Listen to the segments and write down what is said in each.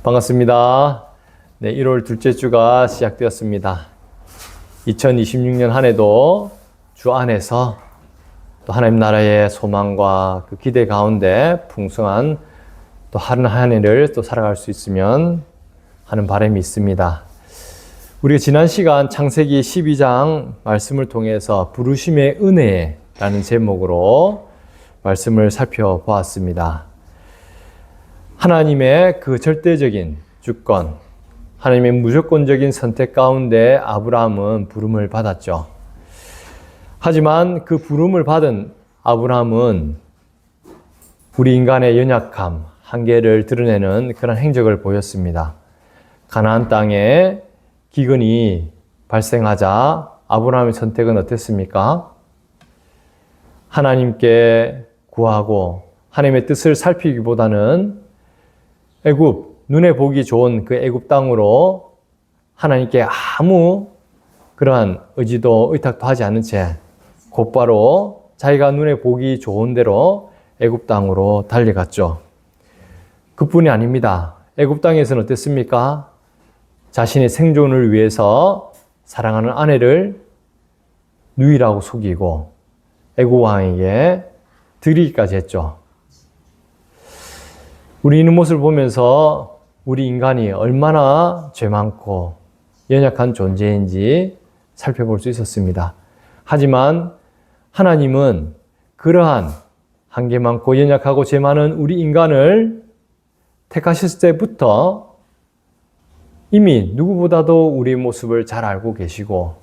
반갑습니다. 네, 1월 둘째 주가 시작되었습니다. 2026년 한 해도 주 안에서 또 하나님 나라의 소망과 그 기대 가운데 풍성한 또 한 해를 또 살아갈 수 있으면 하는 바람이 있습니다. 우리가 지난 시간 창세기 12장 말씀을 통해서 부르심의 은혜라는 제목으로 말씀을 살펴보았습니다. 하나님의 그 절대적인 주권, 하나님의 무조건적인 선택 가운데 아브라함은 부름을 받았죠. 하지만 그 부름을 받은 아브라함은 우리 인간의 연약함, 한계를 드러내는 그런 행적을 보였습니다. 가나안 땅에 기근이 발생하자 아브라함의 선택은 어땠습니까? 하나님께 구하고 하나님의 뜻을 살피기보다는 애굽, 눈에 보기 좋은 그 애굽 땅으로 하나님께 아무 그러한 의지도 의탁도 하지 않은 채 곧바로 자기가 눈에 보기 좋은 대로 애굽 땅으로 달려갔죠. 그뿐이 아닙니다. 애굽 땅에서는 어땠습니까? 자신의 생존을 위해서 사랑하는 아내를 누이라고 속이고 애굽 왕에게 드리기까지 했죠. 우리 있는 모습을 보면서 우리 인간이 얼마나 죄 많고 연약한 존재인지 살펴볼 수 있었습니다. 하지만 하나님은 그러한 한계 많고 연약하고 죄 많은 우리 인간을 택하셨을 때부터 이미 누구보다도 우리의 모습을 잘 알고 계시고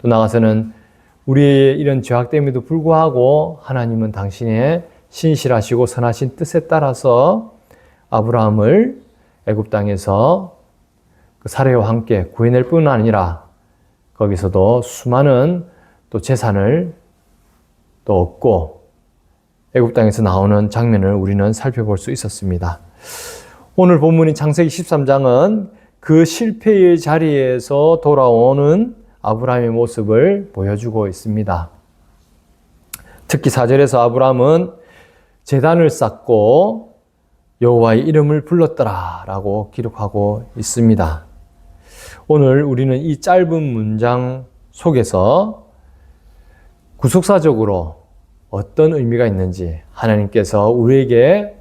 또 나아가서는 우리의 이런 죄악됨에도 불구하고 하나님은 당신의 신실하시고 선하신 뜻에 따라서 아브라함을 애굽 땅에서 그 사례와 함께 구해낼 뿐 아니라 거기서도 수많은 또 재산을 또 얻고 애굽 땅에서 나오는 장면을 우리는 살펴볼 수 있었습니다. 오늘 본문인 창세기 13장은 그 실패의 자리에서 돌아오는 아브라함의 모습을 보여주고 있습니다. 특히 4절에서 아브라함은 제단을 쌓고 여호와의 이름을 불렀더라 라고 기록하고 있습니다. 오늘 우리는 이 짧은 문장 속에서 구속사적으로 어떤 의미가 있는지, 하나님께서 우리에게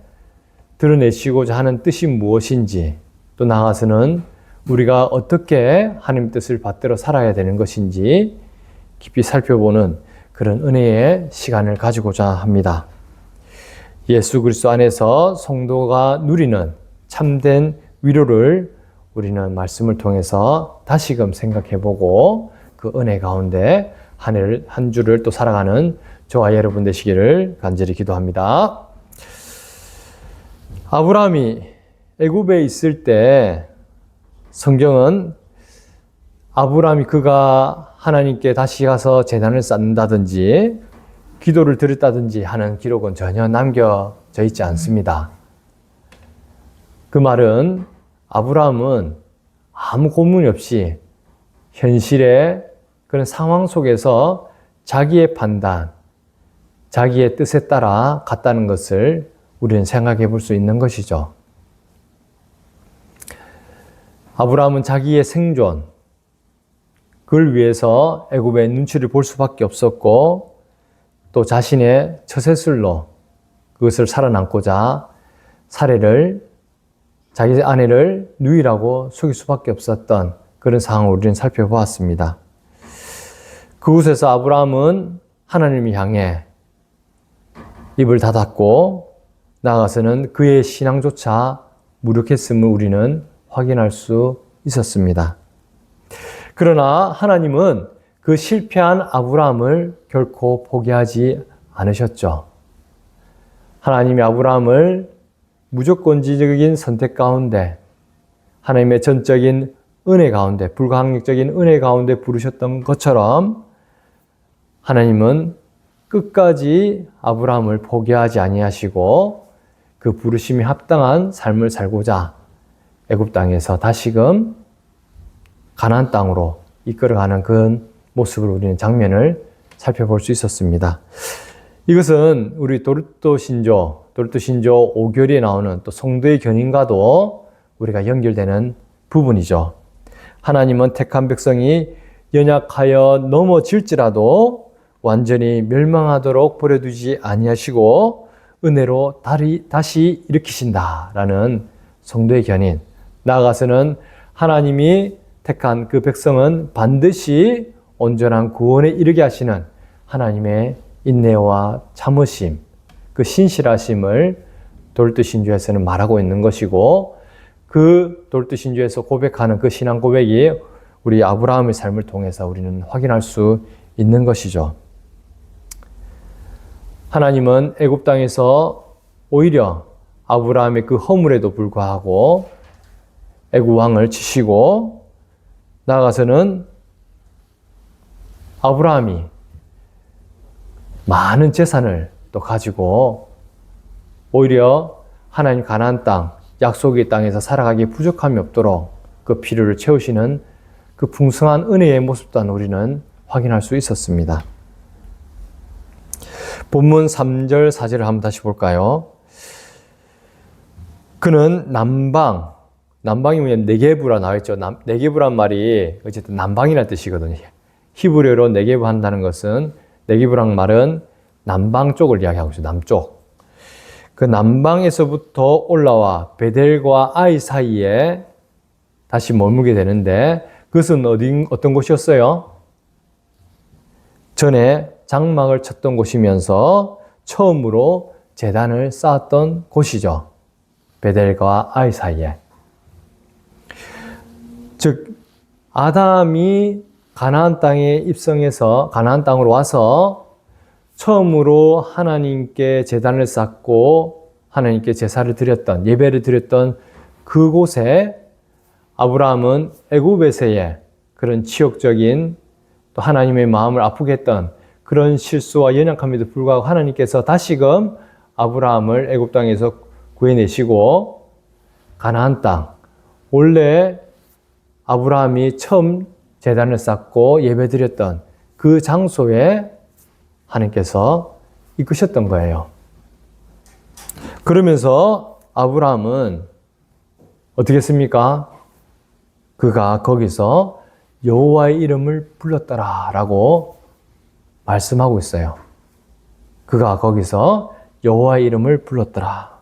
드러내시고자 하는 뜻이 무엇인지, 또 나아가서는 우리가 어떻게 하나님 뜻을 받들어 살아야 되는 것인지 깊이 살펴보는 그런 은혜의 시간을 가지고자 합니다. 예수 그리스도 안에서 성도가 누리는 참된 위로를 우리는 말씀을 통해서 다시금 생각해보고 그 은혜 가운데 한 주를 또 살아가는 저와 여러분 되시기를 간절히 기도합니다. 아브라함이 애굽에 있을 때 성경은 아브라함이 그가 하나님께 다시 가서 제단을 쌓는다든지 기도를 드렸다든지 하는 기록은 전혀 남겨져 있지 않습니다. 그 말은 아브라함은 아무 고문 없이 현실의 그런 상황 속에서 자기의 판단, 자기의 뜻에 따라 갔다는 것을 우리는 생각해 볼 수 있는 것이죠. 아브라함은 자기의 생존, 그걸 위해서 애굽의 눈치를 볼 수밖에 없었고 또 자신의 처세술로 그것을 살아남고자 자기 아내를 누이라고 속일 수밖에 없었던 그런 상황을 우리는 살펴보았습니다. 그곳에서 아브라함은 하나님을 향해 입을 닫았고 나아가서는 그의 신앙조차 무력했음을 우리는 확인할 수 있었습니다. 그러나 하나님은 그 실패한 아브라함을 결코 포기하지 않으셨죠. 하나님이 아브라함을 무조건적인 선택 가운데 하나님의 전적인 은혜 가운데 불가항력적인 은혜 가운데 부르셨던 것처럼 하나님은 끝까지 아브라함을 포기하지 아니하시고 그 부르심이 합당한 삶을 살고자 애굽 땅에서 다시금 가나안 땅으로 이끌어가는 그 모습을 우리는 장면을 살펴볼 수 있었습니다. 이것은 우리 도르토 신조 5교리에 나오는 또 성도의 견인과도 우리가 연결되는 부분이죠. 하나님은 택한 백성이 연약하여 넘어질지라도 완전히 멸망하도록 버려두지 아니하시고 은혜로 다시 일으키신다라는 성도의 견인. 나아가서는 하나님이 택한 그 백성은 반드시 온전한 구원에 이르게 하시는 하나님의 인내와 참으심, 그 신실하심을 돌드신주에서는 말하고 있는 것이고, 그 돌드신주에서 고백하는 그 신앙 고백이 우리 아브라함의 삶을 통해서 우리는 확인할 수 있는 것이죠. 하나님은 애굽 땅에서 오히려 아브라함의 그 허물에도 불구하고 애굽 왕을 치시고, 나아가서는 아브라함이 많은 재산을 또 가지고 오히려 하나님 가나안 땅, 약속의 땅에서 살아가기에 부족함이 없도록 그 필요를 채우시는 그 풍성한 은혜의 모습 또한 우리는 확인할 수 있었습니다. 본문 3절, 4절을 한번 다시 볼까요? 그는 남방이 뭐냐면 네게브라 나와있죠. 네게브란 말이 어쨌든 남방이라는 뜻이거든요. 히브리어로 네게브 한다는 것은, 네게브란 말은 남방 쪽을 이야기하고 있어요. 남쪽. 그 남방에서부터 올라와 베델과 아이 사이에 다시 머물게 되는데, 그것은 어떤 곳이었어요? 전에 장막을 쳤던 곳이면서 처음으로 제단을 쌓았던 곳이죠. 베델과 아이 사이에. 즉, 아담이 가나안 땅에 입성해서 가나안 땅으로 와서 처음으로 하나님께 제단을 쌓고 하나님께 제사를 드렸던, 예배를 드렸던 그곳에 아브라함은 애굽에서의 그런 치욕적인, 또 하나님의 마음을 아프게 했던 그런 실수와 연약함에도 불구하고 하나님께서 다시금 아브라함을 애굽 땅에서 구해내시고 가나안 땅, 원래 아브라함이 처음 제단을 쌓고 예배드렸던 그 장소에 하나님께서 이끄셨던 거예요. 그러면서 아브라함은 어떻게 했습니까? 그가 거기서 여호와의 이름을 불렀더라라고 말씀하고 있어요. 그가 거기서 여호와의 이름을 불렀더라.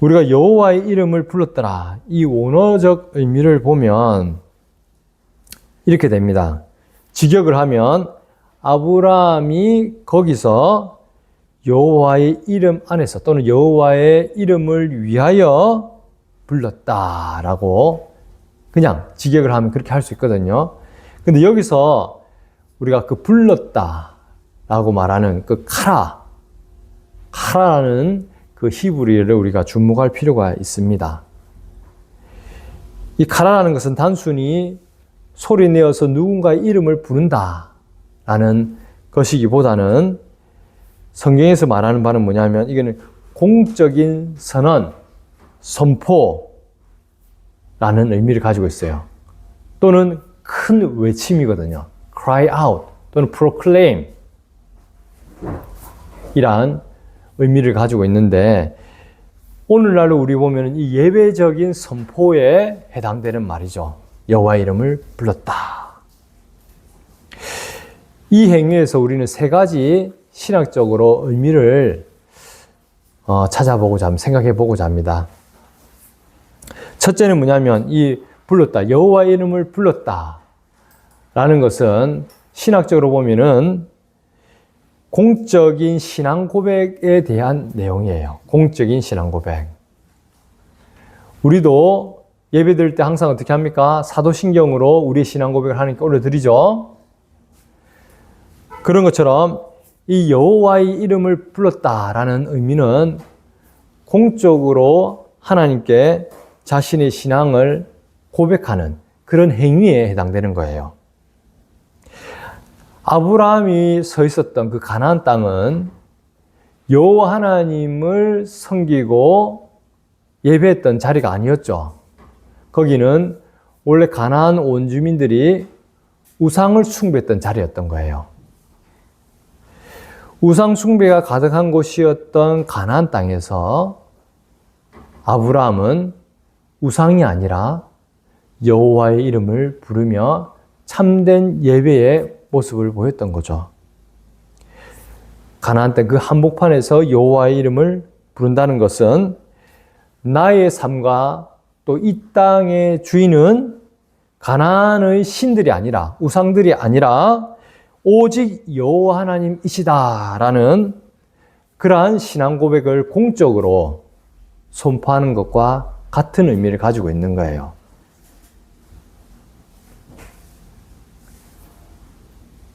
우리가 여호와의 이름을 불렀더라, 이 원어적 의미를 보면 이렇게 됩니다. 직역을 하면 아브라함이 거기서 여호와의 이름 안에서 또는 여호와의 이름을 위하여 불렀다라고 그냥 직역을 하면 그렇게 할 수 있거든요. 근데 여기서 우리가 그 불렀다라고 말하는 그 카라라는 그 히브리어를 우리가 주목할 필요가 있습니다. 이 카라라는 것은 단순히 소리 내어서 누군가의 이름을 부른다라는 것이기보다는 성경에서 말하는 바는 뭐냐면 이거는 공적인 선언, 선포라는 의미를 가지고 있어요. 또는 큰 외침이거든요. cry out 또는 proclaim 이란 의미를 가지고 있는데, 오늘날로 우리 보면 이 예배적인 선포에 해당되는 말이죠. 여호와의 이름을 불렀다. 이 행위에서 우리는 세 가지 신학적으로 의미를 찾아보고자 합니다. 생각해보고자 합니다. 첫째는 뭐냐면 이 불렀다, 여호와의 이름을 불렀다 라는 것은 신학적으로 보면은 공적인 신앙 고백에 대한 내용이에요. 공적인 신앙 고백. 우리도 예배 드릴 때 항상 어떻게 합니까? 사도신경으로 우리의 신앙 고백을 하나님께 올려드리죠. 그런 것처럼 이 여호와의 이름을 불렀다라는 의미는 공적으로 하나님께 자신의 신앙을 고백하는 그런 행위에 해당되는 거예요. 아브라함이 서 있었던 그 가나안 땅은 여호와 하나님을 섬기고 예배했던 자리가 아니었죠. 거기는 원래 가나안 원주민들이 우상을 숭배했던 자리였던 거예요. 우상 숭배가 가득한 곳이었던 가나안 땅에서 아브라함은 우상이 아니라 여호와의 이름을 부르며 참된 예배의 모습을 보였던 거죠. 가나안 땅 그 한복판에서 여호와의 이름을 부른다는 것은 나의 삶과 또 이 땅의 주인은 가나안의 신들이 아니라 우상들이 아니라 오직 여호와 하나님이시다라는 그러한 신앙 고백을 공적으로 선포하는 것과 같은 의미를 가지고 있는 거예요.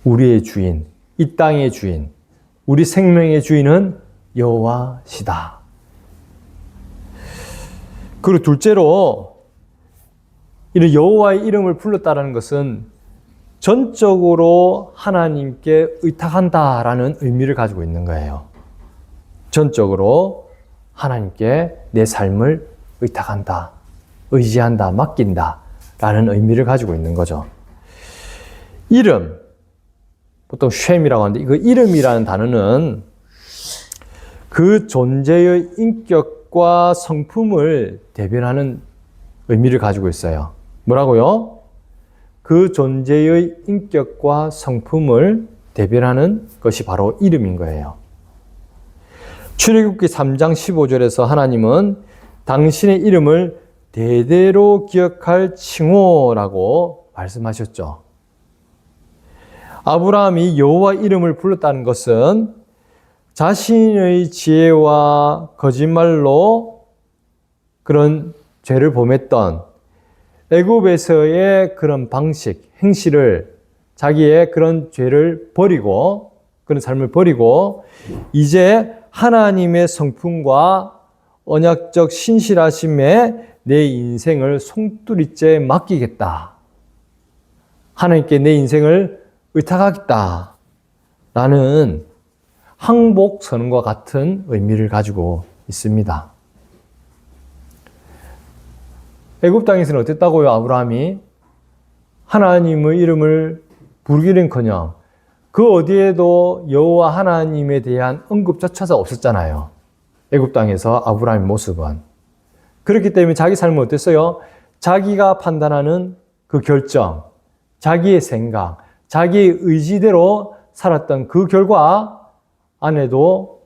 우리의 주인, 이 땅의 주인, 우리 생명의 주인은 여호와시다. 그리고 둘째로 이런 여호와의 이름을 불렀다는 것은 전적으로 하나님께 의탁한다라는 의미를 가지고 있는 거예요. 전적으로 하나님께 내 삶을 의탁한다, 의지한다, 맡긴다 라는 의미를 가지고 있는 거죠. 이름, 보통 쉔이라고 하는데 그 이름이라는 단어는 그 존재의 인격과 성품을 대변하는 의미를 가지고 있어요. 뭐라고요? 그 존재의 인격과 성품을 대변하는 것이 바로 이름인 거예요. 출애굽기 3장 15절에서 하나님은 당신의 이름을 대대로 기억할 칭호라고 말씀하셨죠. 아브라함이 여호와 이름을 불렀다는 것은 자신의 지혜와 거짓말로 그런 죄를 범했던 애굽에서의 그런 방식, 행실을 자기의 그런 죄를 버리고 그런 삶을 버리고 이제 하나님의 성품과 언약적 신실하심에 내 인생을 송두리째 맡기겠다. 하나님께 내 인생을 의탁하겠다. 라는 항복 선언과 같은 의미를 가지고 있습니다. 애굽 땅에서는 어땠다고요? 아브라함이 하나님의 이름을 부르기는커녕 그 어디에도 여호와 하나님에 대한 언급조차도 없었잖아요. 애굽 땅에서 아브라함의 모습은. 그렇기 때문에 자기 삶은 어땠어요? 자기가 판단하는 그 결정, 자기의 생각, 자기의 의지대로 살았던 그 결과 아내도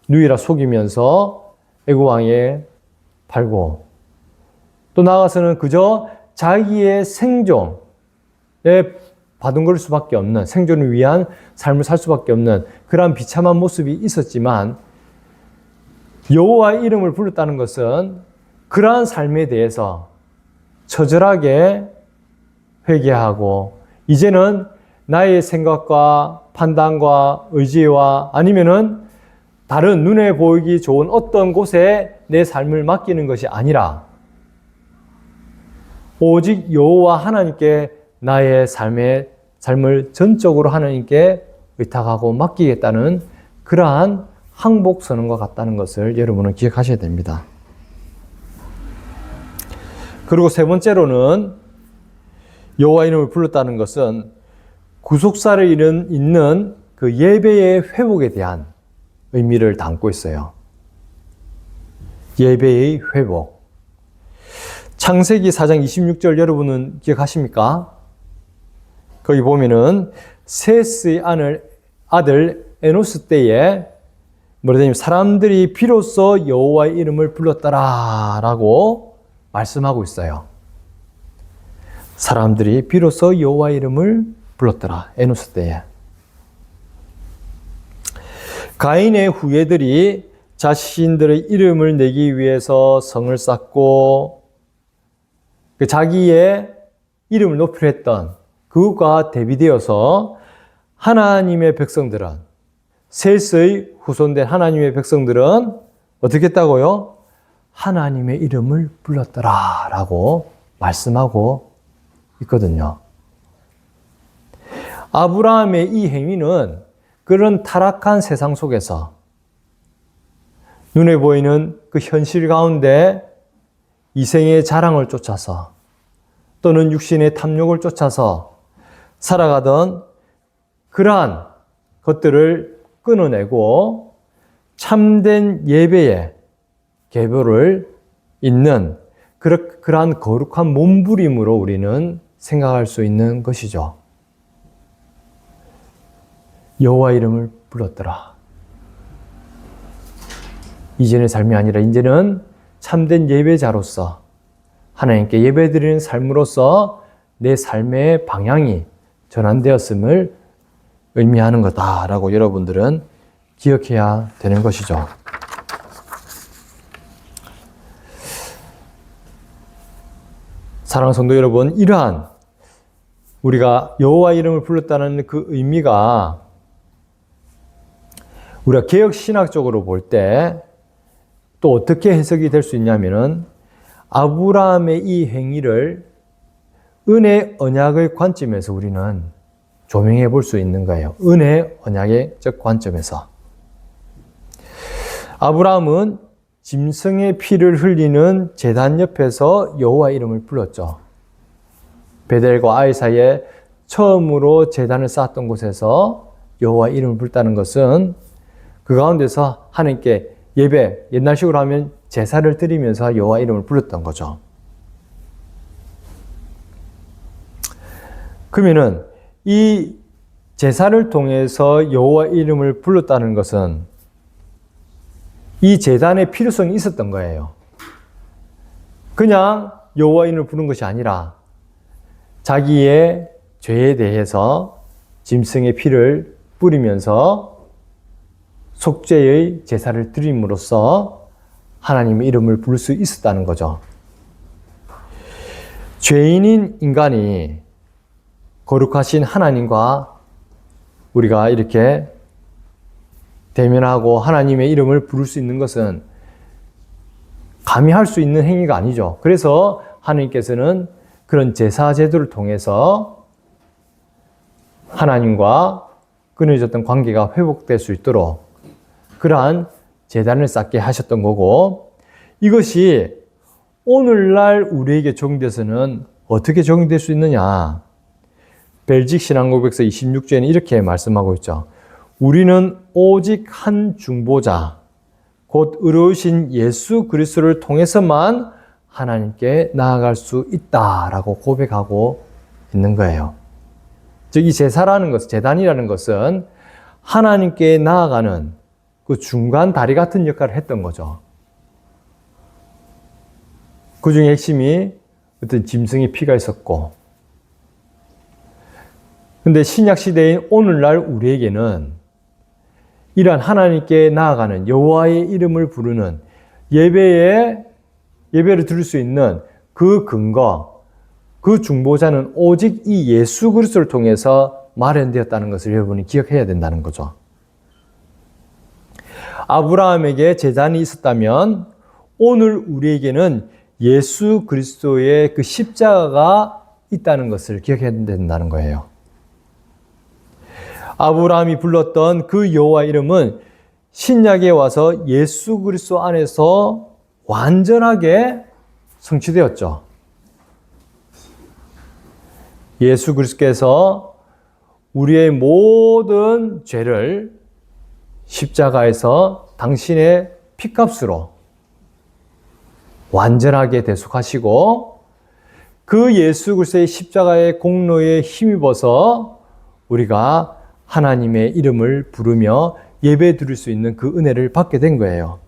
누이라 속이면서 애굽 왕에 팔고 또 나아가서는 그저 자기의 생존에 받은 걸 수밖에 없는 생존을 위한 삶을 살 수밖에 없는 그러한 비참한 모습이 있었지만 여호와의 이름을 불렀다는 것은 그러한 삶에 대해서 처절하게 회개하고 이제는 나의 생각과 판단과 의지와 아니면은 다른 눈에 보이기 좋은 어떤 곳에 내 삶을 맡기는 것이 아니라 오직 여호와 하나님께 나의 삶을 전적으로 하나님께 의탁하고 맡기겠다는 그러한 항복 선언과 같다는 것을 여러분은 기억하셔야 됩니다. 그리고 세 번째로는 여호와 이름을 불렀다는 것은 구속사를 잇는 그 예배의 회복에 대한 의미를 담고 있어요. 예배의 회복. 창세기 4장 26절 여러분은 기억하십니까? 거기 보면은 셋의 아들 에노스 때에 뭐냐면 사람들이 비로소 여호와의 이름을 불렀더라라고 말씀하고 있어요. 사람들이 비로소 여호와의 이름을 불렀더라. 에노스 때에. 가인의 후예들이 자신들의 이름을 내기 위해서 성을 쌓고 자기의 이름을 높이려 했던 그것과 대비되어서 하나님의 백성들은 셋의 후손된 하나님의 백성들은 어떻게 했다고요? 하나님의 이름을 불렀더라 라고 말씀하고 있거든요. 아브라함의 이 행위는 그런 타락한 세상 속에서 눈에 보이는 그 현실 가운데 이생의 자랑을 쫓아서 또는 육신의 탐욕을 쫓아서 살아가던 그러한 것들을 끊어내고 참된 예배의 계보를 있는 그러한 거룩한 몸부림으로 우리는 생각할 수 있는 것이죠. 여호와 이름을 불렀더라. 이전의 삶이 아니라 이제는 참된 예배자로서 하나님께 예배드리는 삶으로서 내 삶의 방향이 전환되었음을 의미하는 거다라고 여러분들은 기억해야 되는 것이죠. 사랑하는 성도 여러분, 이러한 우리가 여호와 이름을 불렀다는 그 의미가 우리가 개혁 신학적으로 볼 때 또 어떻게 해석이 될 수 있냐면은 아브라함의 이 행위를 은혜 언약의 관점에서 우리는 조명해 볼 수 있는 거예요. 은혜 언약의 관점에서. 아브라함은 짐승의 피를 흘리는 제단 옆에서 여호와 이름을 불렀죠. 베델과 아이 사이에 처음으로 제단을 쌓았던 곳에서 여호와 이름을 불렀다는 것은 그 가운데서 하나님께 예배, 옛날식으로 하면 제사를 드리면서 여호와 이름을 불렀던 거죠. 그러면은 이 제사를 통해서 여호와 이름을 불렀다는 것은 이 제단의 필요성이 있었던 거예요. 그냥 여호와 이름을 부른 것이 아니라 자기의 죄에 대해서 짐승의 피를 뿌리면서 속죄의 제사를 드림으로써 하나님의 이름을 부를 수 있었다는 거죠. 죄인인 인간이 거룩하신 하나님과 우리가 이렇게 대면하고 하나님의 이름을 부를 수 있는 것은 감히 할 수 있는 행위가 아니죠. 그래서 하나님께서는 그런 제사 제도를 통해서 하나님과 끊어졌던 관계가 회복될 수 있도록 그러한 제단을 쌓게 하셨던 거고, 이것이 오늘날 우리에게 적용돼서는 어떻게 적용될 수 있느냐. 벨직 신앙고백서 26조에는 이렇게 말씀하고 있죠. 우리는 오직 한 중보자, 곧 의로우신 예수 그리스도를 통해서만 하나님께 나아갈 수 있다라고 고백하고 있는 거예요. 즉, 이 제사라는 것은, 제단이라는 것은 하나님께 나아가는 그 중간 다리 같은 역할을 했던 거죠. 그 중에 핵심이 어떤 짐승의 피가 있었고, 근데 신약 시대인 오늘날 우리에게는 이러한 하나님께 나아가는 여호와의 이름을 부르는 예배를 드릴 수 있는 그 근거, 그 중보자는 오직 이 예수 그리스도를 통해서 마련되었다는 것을 여러분이 기억해야 된다는 거죠. 아브라함에게 제단이 있었다면 오늘 우리에게는 예수 그리스도의 그 십자가가 있다는 것을 기억해야 된다는 거예요. 아브라함이 불렀던 그 여호와 이름은 신약에 와서 예수 그리스도 안에서 완전하게 성취되었죠. 예수 그리스도께서 우리의 모든 죄를 십자가에서 당신의 피값으로 완전하게 대속하시고 그 예수 그리스도의 십자가의 공로에 힘입어서 우리가 하나님의 이름을 부르며 예배 드릴 수 있는 그 은혜를 받게 된 거예요.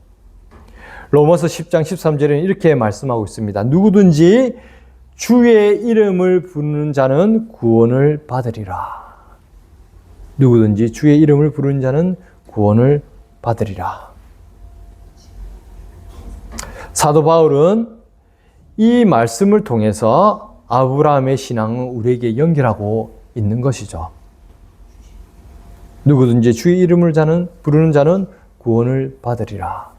로마서 10장 13절에는 이렇게 말씀하고 있습니다. 누구든지 주의 이름을 부르는 자는 구원을 받으리라. 누구든지 주의 이름을 부르는 자는 구원을 받으리라. 사도 바울은 이 말씀을 통해서 아브라함의 신앙을 우리에게 연결하고 있는 것이죠. 누구든지 주의 이름을 부르는 자는 구원을 받으리라.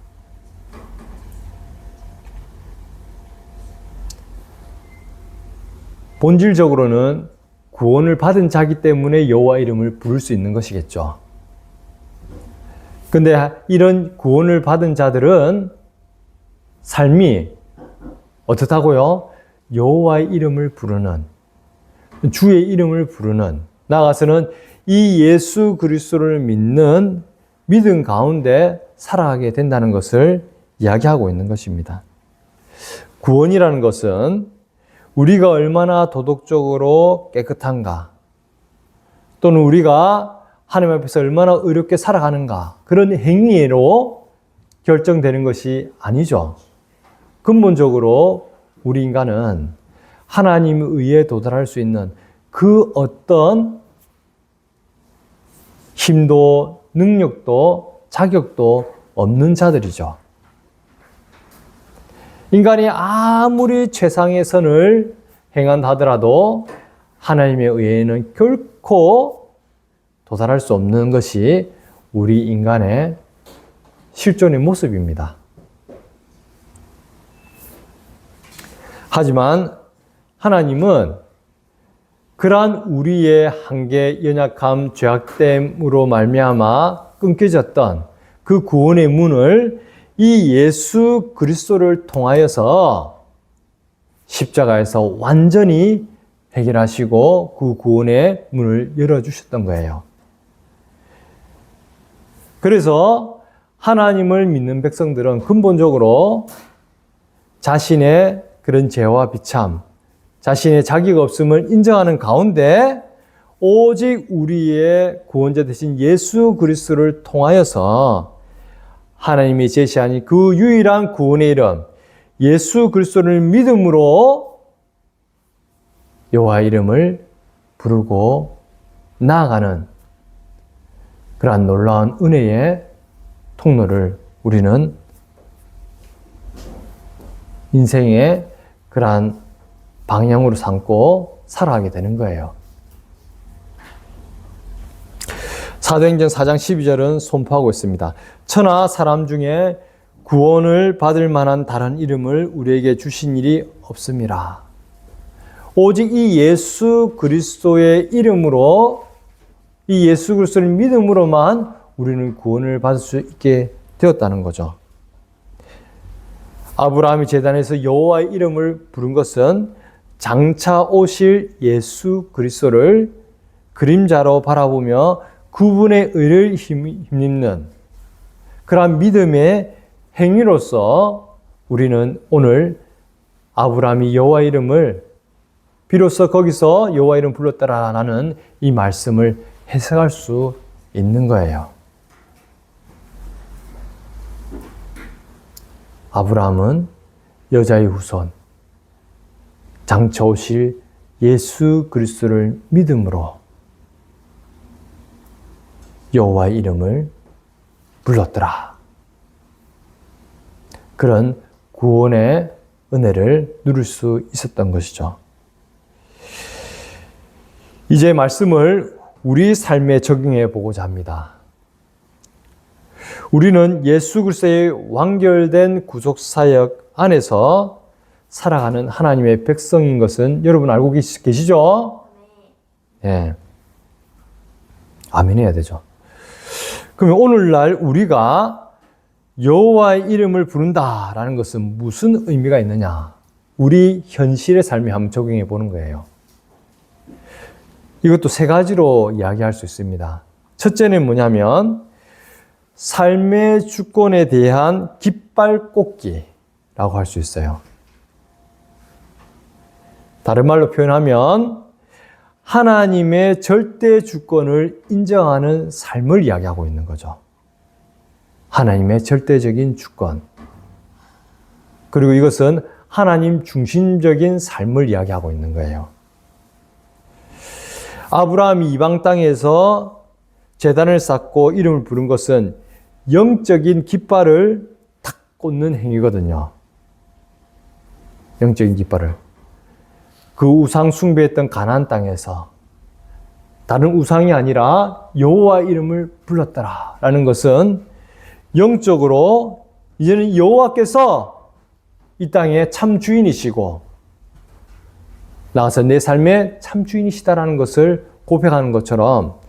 본질적으로는 구원을 받은 자기 때문에 여호와 이름을 부를 수 있는 것이겠죠. 근데 이런 구원을 받은 자들은 삶이 어떻다고요? 여호와의 이름을 부르는, 주의 이름을 부르는, 나아가서는 이 예수 그리스도를 믿는 믿음 가운데 살아가게 된다는 것을 이야기하고 있는 것입니다. 구원이라는 것은 우리가 얼마나 도덕적으로 깨끗한가, 또는 우리가 하나님 앞에서 얼마나 의롭게 살아가는가, 그런 행위로 결정되는 것이 아니죠. 근본적으로 우리 인간은 하나님의 의에 도달할 수 있는 그 어떤 힘도 능력도 자격도 없는 자들이죠. 인간이 아무리 최상의 선을 행한다 하더라도 하나님의 의에는 결코 도달할 수 없는 것이 우리 인간의 실존의 모습입니다. 하지만 하나님은 그러한 우리의 한계, 연약함, 죄악됨으로 말미암아 끊겨졌던 그 구원의 문을 이 예수 그리스도를 통하여서 십자가에서 완전히 해결하시고 그 구원의 문을 열어주셨던 거예요. 그래서 하나님을 믿는 백성들은 근본적으로 자신의 그런 죄와 비참, 자신의 자기가 없음을 인정하는 가운데 오직 우리의 구원자 되신 예수 그리스도를 통하여서 하나님이 제시하신 그 유일한 구원의 이름 예수 그리스도를 믿음으로 여호와의 이름을 부르고 나아가는 그러한 놀라운 은혜의 통로를 우리는 인생의 그러한 방향으로 삼고 살아가게 되는 거예요. 사도행전 4장 12절은 선포하고 있습니다. 천하 사람 중에 구원을 받을 만한 다른 이름을 우리에게 주신 일이 없음이라. 오직 이 예수 그리스도의 이름으로, 이 예수 그리스도를 믿음으로만 우리는 구원을 받을 수 있게 되었다는 거죠. 아브라함이 제단에서 여호와의 이름을 부른 것은 장차 오실 예수 그리스도를 그림자로 바라보며 그분의 의를 힘입는 그러한 믿음의 행위로서 우리는 오늘 아브라함이 여호와 이름을 비로소 거기서 여호와 이름 불렀더라라는 이 말씀을 해석할 수 있는 거예요. 아브라함은 여자의 후손, 장차 오실 예수 그리스도를 믿음으로 여호와의 이름을 불렀더라. 그런 구원의 은혜를 누릴 수 있었던 것이죠. 이제 말씀을 우리 삶에 적용해 보고자 합니다. 우리는 예수 그리스도의 완결된 구속 사역 안에서 살아가는 하나님의 백성인 것은 여러분 알고 계시죠? 네. 아멘 해야 되죠. 그러면 오늘날 우리가 여호와의 이름을 부른다라는 것은 무슨 의미가 있느냐? 우리 현실의 삶에 한번 적용해 보는 거예요. 이것도 세 가지로 이야기할 수 있습니다. 첫째는 뭐냐면 삶의 주권에 대한 깃발 꽂기라고 할 수 있어요. 다른 말로 표현하면 하나님의 절대 주권을 인정하는 삶을 이야기하고 있는 거죠. 하나님의 절대적인 주권. 그리고 이것은 하나님 중심적인 삶을 이야기하고 있는 거예요. 아브라함이 이방 땅에서 제단을 쌓고 이름을 부른 것은 영적인 깃발을 탁 꽂는 행위거든요. 영적인 깃발을. 그 우상 숭배했던 가나안 땅에서 다른 우상이 아니라 여호와 이름을 불렀더라라는 것은 영적으로 이제는 여호와께서 이 땅의 참 주인이시고 나아서 내 삶의 참 주인이시다라는 것을 고백하는 것처럼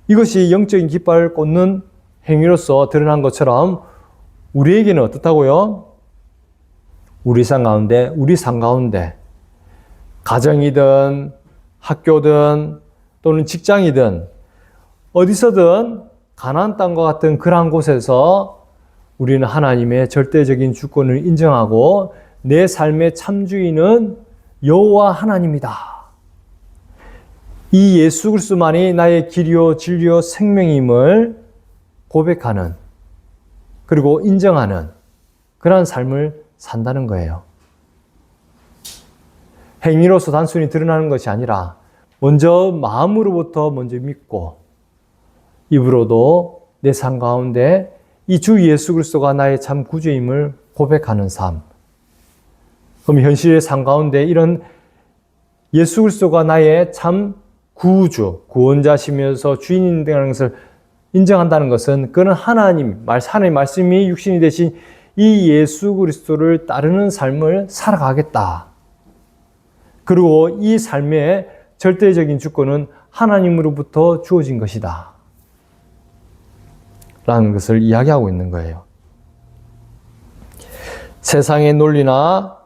이것이 영적인 깃발을 꽂는 행위로서 드러난 것처럼 우리에게는 어떻다고요? 우리 삶 가운데 가정이든 학교든 또는 직장이든 어디서든 가나안 땅과 같은 그러한 곳에서 우리는 하나님의 절대적인 주권을 인정하고 내 삶의 참주인은 여호와 하나님이다. 이 예수 그리스도만이 나의 길이요 진리요 생명임을 고백하는, 그리고 인정하는 그러한 삶을 산다는 거예요. 행위로서 단순히 드러나는 것이 아니라 먼저 마음으로부터 먼저 믿고 입으로도 내 삶 가운데 이 주 예수 그리스도가 나의 참 구주임을 고백하는 삶. 그럼 현실의 삶 가운데 이런 예수 그리스도가 나의 참 구주, 구원자시면서 주인이라는 것을 인정한다는 것은 그는 하나님 말씀이 육신이 되신 이 예수 그리스도를 따르는 삶을 살아가겠다. 그리고 이 삶의 절대적인 주권은 하나님으로부터 주어진 것이다. 라는 것을 이야기하고 있는 거예요. 세상의 논리나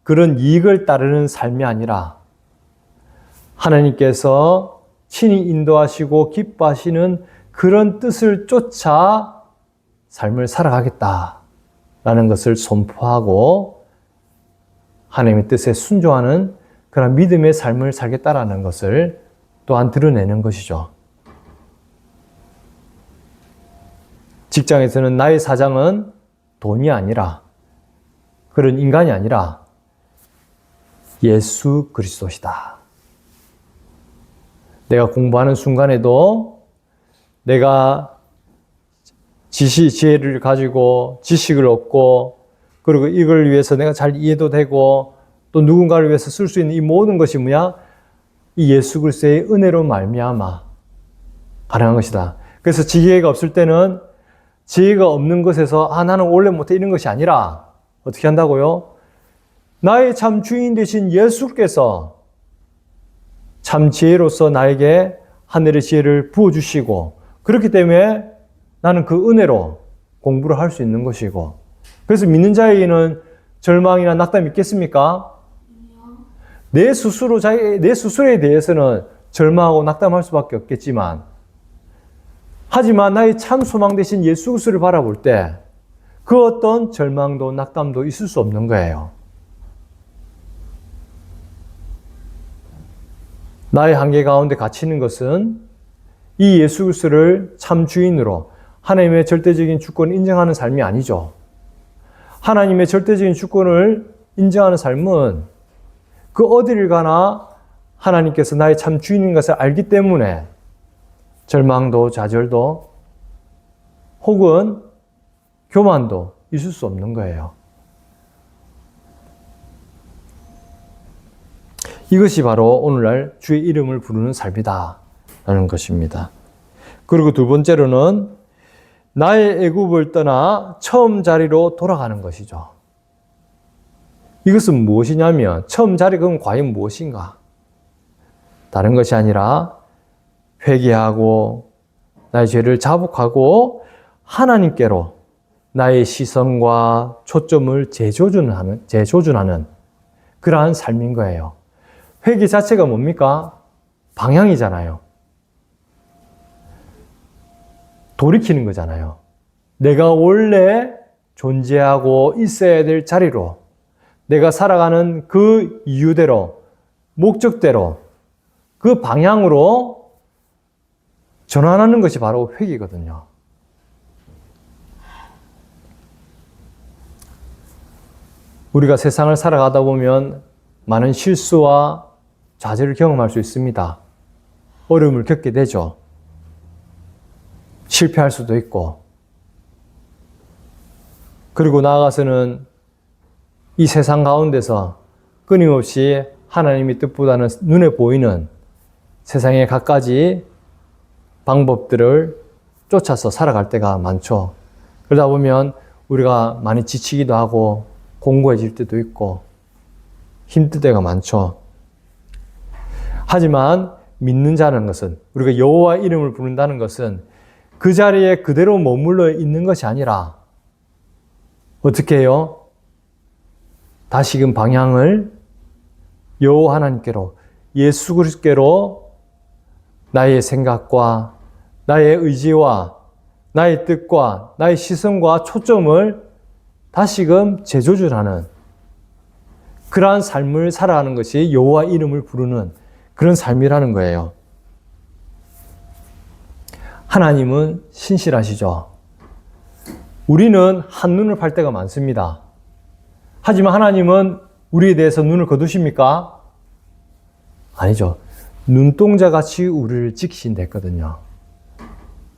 그런 이익을 따르는 삶이 아니라 하나님께서 친히 인도하시고 기뻐하시는 그런 뜻을 쫓아 삶을 살아가겠다라는 것을 선포하고 하나님의 뜻에 순종하는 그런 믿음의 삶을 살겠다라는 것을 또한 드러내는 것이죠. 직장에서는 나의 사장은 돈이 아니라, 그런 인간이 아니라 예수 그리스도시다. 내가 공부하는 순간에도 내가 지혜를 가지고 지식을 얻고, 그리고 이걸 위해서 내가 잘 이해도 되고, 또 누군가를 위해서 쓸 수 있는 이 모든 것이 뭐야? 이 예수 그리스도의 은혜로 말미암아 가능한 것이다. 그래서 지혜가 없을 때는 지혜가 없는 것에서 나는 원래 못해 이런 것이 아니라 어떻게 한다고요? 나의 참 주인 되신 예수께서 참 지혜로서 나에게 하늘의 지혜를 부어주시고, 그렇기 때문에 나는 그 은혜로 공부를 할 수 있는 것이고, 그래서 믿는 자에게는 절망이나 낙담이 있겠습니까? 내 스스로에 대해서는 절망하고 낙담할 수밖에 없겠지만, 하지만 나의 참 소망 되신 예수 그리스도를 바라볼 때 그 어떤 절망도 낙담도 있을 수 없는 거예요. 나의 한계 가운데 갇히는 것은 이 예수 그리스도를 참 주인으로 하나님의 절대적인 주권을 인정하는 삶이 아니죠. 하나님의 절대적인 주권을 인정하는 삶은 그 어디를 가나 하나님께서 나의 참 주인인 것을 알기 때문에 절망도 좌절도 혹은 교만도 있을 수 없는 거예요. 이것이 바로 오늘날 주의 이름을 부르는 삶이다 라는 것입니다. 그리고 두 번째로는 나의 애굽을 떠나 처음 자리로 돌아가는 것이죠. 이것은 무엇이냐면, 처음 자리가 과연 무엇인가? 다른 것이 아니라 회개하고 나의 죄를 자복하고 하나님께로 나의 시선과 초점을 재조준하는 그러한 삶인 거예요. 회개 자체가 뭡니까? 방향이잖아요. 돌이키는 거잖아요. 내가 원래 존재하고 있어야 될 자리로, 내가 살아가는 그 이유대로, 목적대로, 그 방향으로 전환하는 것이 바로 회개거든요. 우리가 세상을 살아가다 보면 많은 실수와 좌절을 경험할 수 있습니다. 어려움을 겪게 되죠. 실패할 수도 있고, 그리고 나아가서는 이 세상 가운데서 끊임없이 하나님의 뜻보다는 눈에 보이는 세상의 갖가지 방법들을 쫓아서 살아갈 때가 많죠. 그러다 보면 우리가 많이 지치기도 하고 공고해질 때도 있고 힘들 때가 많죠. 하지만 믿는 자는 것은, 우리가 여호와 이름을 부른다는 것은 그 자리에 그대로 머물러 있는 것이 아니라 어떻게 해요? 다시금 방향을 여호와 하나님께로, 예수 그리스도께로 나의 생각과 나의 의지와 나의 뜻과 나의 시선과 초점을 다시금 재조준하는 그러한 삶을 살아가는 것이 여호와 이름을 부르는 그런 삶이라는 거예요. 하나님은 신실하시죠. 우리는 한눈을 팔 때가 많습니다. 하지만 하나님은 우리에 대해서 눈을 거두십니까? 아니죠. 눈동자같이 우리를 지키신댔거든요.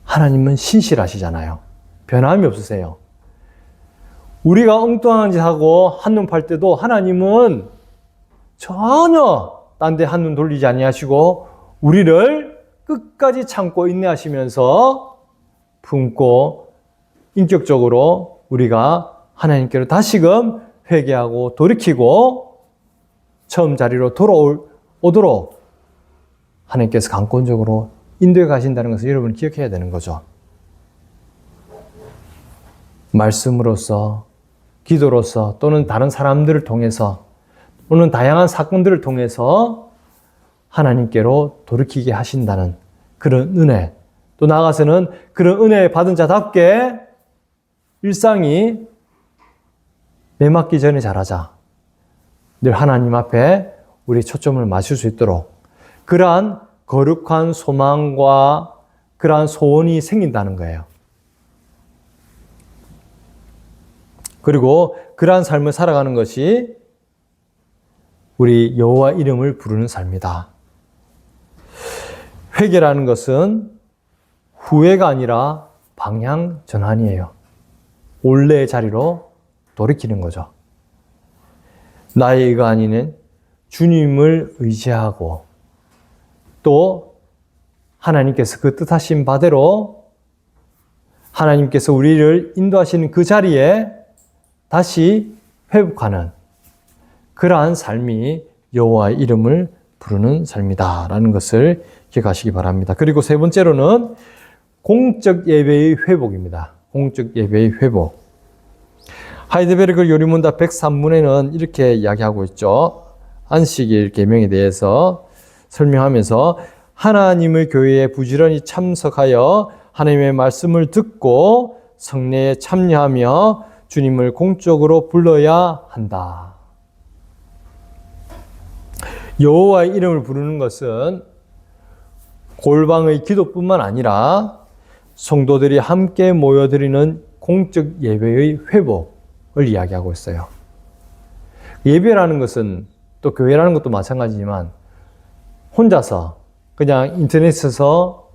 하나님은 신실하시잖아요. 변함이 없으세요. 우리가 엉뚱한 짓 하고 한눈 팔 때도 하나님은 전혀 딴 데 한눈 돌리지 아니하시고 우리를 끝까지 참고 인내하시면서 품고 인격적으로 우리가 하나님께로 다시금 회개하고 돌이키고 처음 자리로 돌아오도록 하나님께서 강권적으로 인도해 가신다는 것을 여러분 기억해야 되는 거죠. 말씀으로서, 기도로서 또는 다른 사람들을 통해서 또는 다양한 사건들을 통해서 하나님께로 돌이키게 하신다는 그런 은혜, 또 나아가서는 그런 은혜 받은 자답게 일상이 매맞기 전에 잘하자. 늘 하나님 앞에 우리 초점을 맞출 수 있도록 그러한 거룩한 소망과 그러한 소원이 생긴다는 거예요. 그리고 그러한 삶을 살아가는 것이 우리 여호와 이름을 부르는 삶이다. 회개라는 것은 후회가 아니라 방향 전환이에요. 원래의 자리로 돌이키는 거죠. 나의 의가 아닌 주님을 의지하고 또 하나님께서 그 뜻하신 바대로 하나님께서 우리를 인도하시는 그 자리에 다시 회복하는 그러한 삶이 여호와의 이름을 부르는 삶이다라는 것을 기억하시기 바랍니다. 그리고 세 번째로는 공적 예배의 회복입니다. 공적 예배의 회복. 하이델베르그 요리문답 103문에는 이렇게 이야기하고 있죠. 안식일 계명에 대해서 설명하면서 하나님의 교회에 부지런히 참석하여 하나님의 말씀을 듣고 성례에 참여하며 주님을 공적으로 불러야 한다. 여호와의 이름을 부르는 것은 골방의 기도뿐만 아니라 성도들이 함께 모여드리는 공적 예배의 회복을 이야기하고 있어요. 예배라는 것은 또 교회라는 것도 마찬가지지만 혼자서 그냥 인터넷에서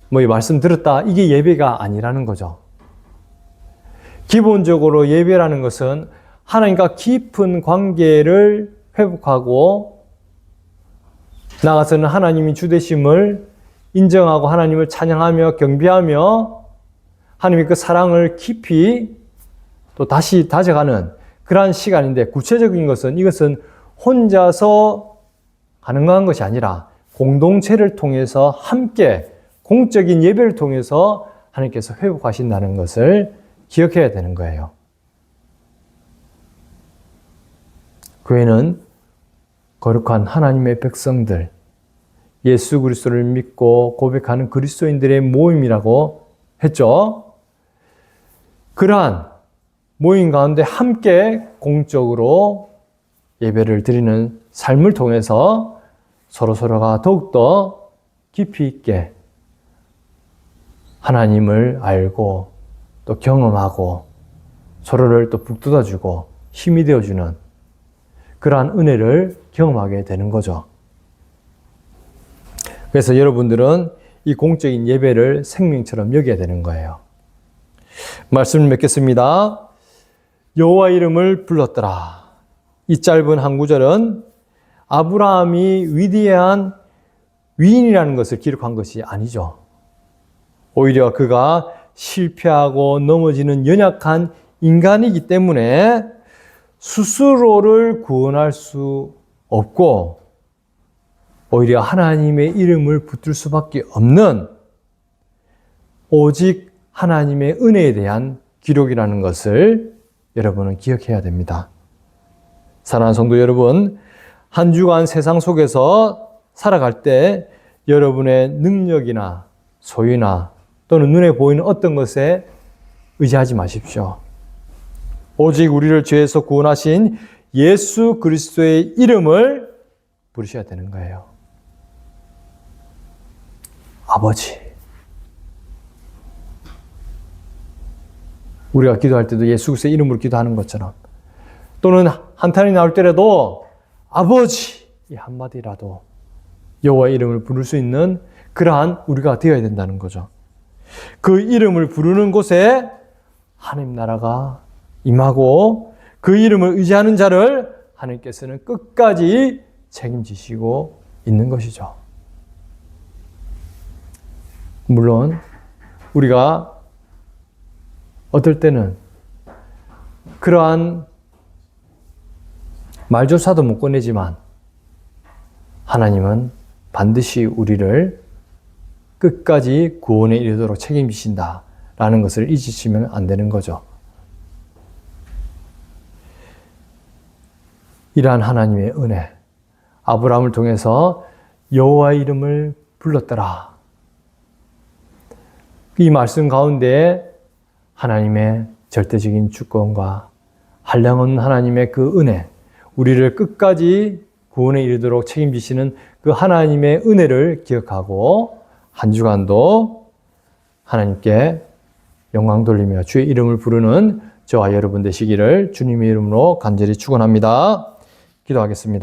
뭐 말씀 들었다 이게 예배가 아니라는 거죠. 기본적으로 예배라는 것은 하나님과 깊은 관계를 회복하고 나아가서는 하나님이 주되심을 인정하고 하나님을 찬양하며 경배하며 하나님의 그 사랑을 깊이 또 다시 다져가는 그러한 시간인데 구체적인 것은 이것은 혼자서 가능한 것이 아니라 공동체를 통해서 함께 공적인 예배를 통해서 하나님께서 회복하신다는 것을 기억해야 되는 거예요. 교회는 거룩한 하나님의 백성들, 예수 그리스도를 믿고 고백하는 그리스도인들의 모임이라고 했죠. 그러한 모임 가운데 함께 공적으로 예배를 드리는 삶을 통해서 서로서로가 더욱더 깊이 있게 하나님을 알고 또 경험하고 서로를 또 북돋아주고 힘이 되어주는 그러한 은혜를 경험하게 되는 거죠. 그래서 여러분들은 이 공적인 예배를 생명처럼 여겨야 되는 거예요. 말씀을 맺겠습니다. 여호와 이름을 불렀더라. 이 짧은 한 구절은 아브라함이 위대한 위인이라는 것을 기록한 것이 아니죠. 오히려 그가 실패하고 넘어지는 연약한 인간이기 때문에 스스로를 구원할 수 없고 오히려 하나님의 이름을 붙들 수밖에 없는 오직 하나님의 은혜에 대한 기록이라는 것을 여러분은 기억해야 됩니다. 사랑하는 성도 여러분, 한 주간 세상 속에서 살아갈 때 여러분의 능력이나 소유나 또는 눈에 보이는 어떤 것에 의지하지 마십시오. 오직 우리를 죄에서 구원하신 예수 그리스도의 이름을 부르셔야 되는 거예요. 아버지. 우리가 기도할 때도 예수 그리스도의 이름으로 기도하는 것처럼, 또는 한탄이 나올 때라도 아버지 이 한마디라도 여호와의 이름을 부를 수 있는 그러한 우리가 되어야 된다는 거죠. 그 이름을 부르는 곳에 하나님 나라가 임하고 그 이름을 의지하는 자를 하나님께서는 끝까지 책임지시고 있는 것이죠. 물론 우리가 어떨 때는 그러한 말조차도 못 꺼내지만 하나님은 반드시 우리를 끝까지 구원에 이르도록 책임지신다라는 것을 잊으시면 안 되는 거죠. 이러한 하나님의 은혜, 아브라함을 통해서 여호와의 이름을 불렀더라. 이 말씀 가운데 하나님의 절대적인 주권과 한량없는 하나님의 그 은혜, 우리를 끝까지 구원에 이르도록 책임지시는 그 하나님의 은혜를 기억하고 한 주간도 하나님께 영광 돌리며 주의 이름을 부르는 저와 여러분 되시기를 주님의 이름으로 간절히 축원합니다. 기도하겠습니다.